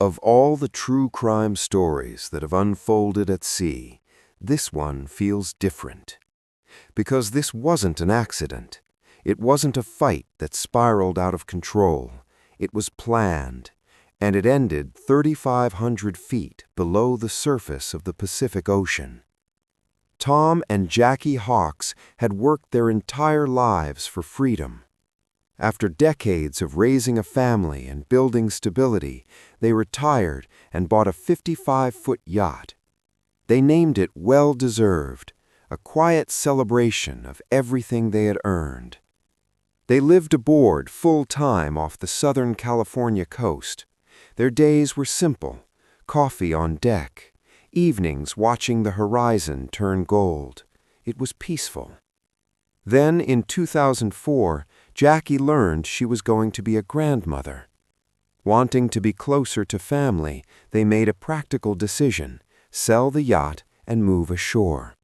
Of all the true crime stories that have unfolded at sea, this one feels different. Because this wasn't an accident. It wasn't a fight that spiraled out of control. It was planned, and it ended 3,500 feet below the surface of the Pacific Ocean. Tom and Jackie Hawks had worked their entire lives for freedom. After decades of raising a family and building stability, they retired and bought a 55-foot yacht. They named it Well-Deserved, a quiet celebration of everything they had earned. They lived aboard full-time off the Southern California coast. Their days were simple: coffee on deck, evenings watching the horizon turn gold. It was peaceful. Then, in 2004, Jackie learned she was going to be a grandmother. Wanting to be closer to family, they made a practical decision: sell the yacht and move ashore.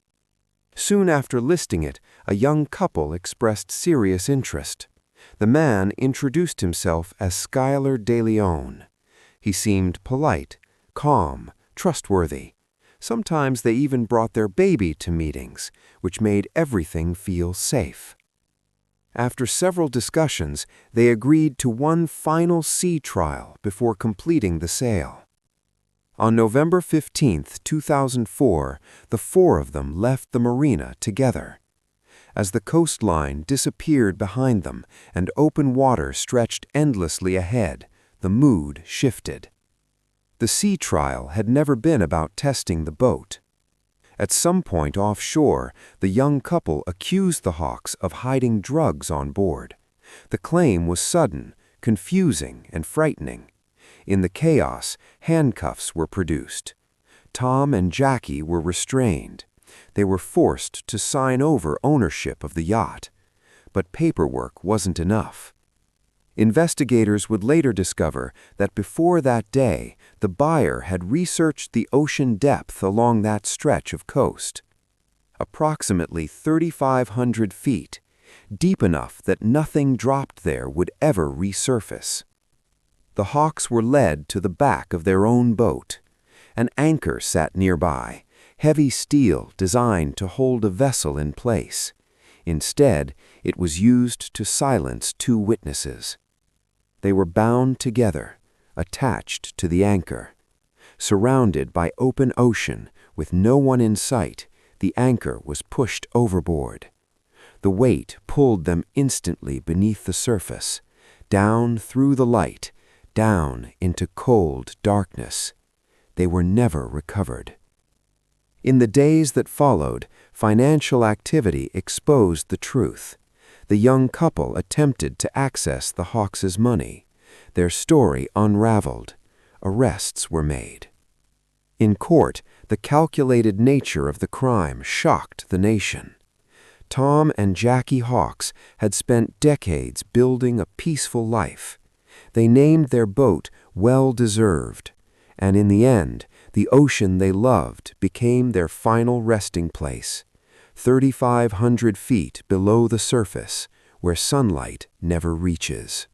Soon after listing it, a young couple expressed serious interest. The man introduced himself as Skylar De Leon. He seemed polite, calm, trustworthy. Sometimes they even brought their baby to meetings, which made everything feel safe. After several discussions, they agreed to one final sea trial before completing the sale. On November 15, 2004, the four of them left the marina together. As the coastline disappeared behind them and open water stretched endlessly ahead, the mood shifted. The sea trial had never been about testing the boat. At some point offshore, the young couple accused the Hawks of hiding drugs on board. The claim was sudden, confusing, and frightening. In the chaos, handcuffs were produced. Tom and Jackie were restrained. They were forced to sign over ownership of the yacht. But paperwork wasn't enough. Investigators would later discover that before that day, the buyer had researched the ocean depth along that stretch of coast. Approximately 3,500 feet, deep enough that nothing dropped there would ever resurface. The Hawks were led to the back of their own boat. An anchor sat nearby, heavy steel designed to hold a vessel in place. Instead, it was used to silence two witnesses. They were bound together, attached to the anchor. Surrounded by open ocean, with no one in sight, the anchor was pushed overboard. The weight pulled them instantly beneath the surface, down through the light, down into cold darkness. They were never recovered. In the days that followed, financial activity exposed the truth. The young couple attempted to access the Hawks' money. Their story unraveled. Arrests were made. In court, the calculated nature of the crime shocked the nation. Tom and Jackie Hawks had spent decades building a peaceful life. They named their boat Well-Deserved, and in the end, the ocean they loved became their final resting place. 3,500 feet below the surface, where sunlight never reaches.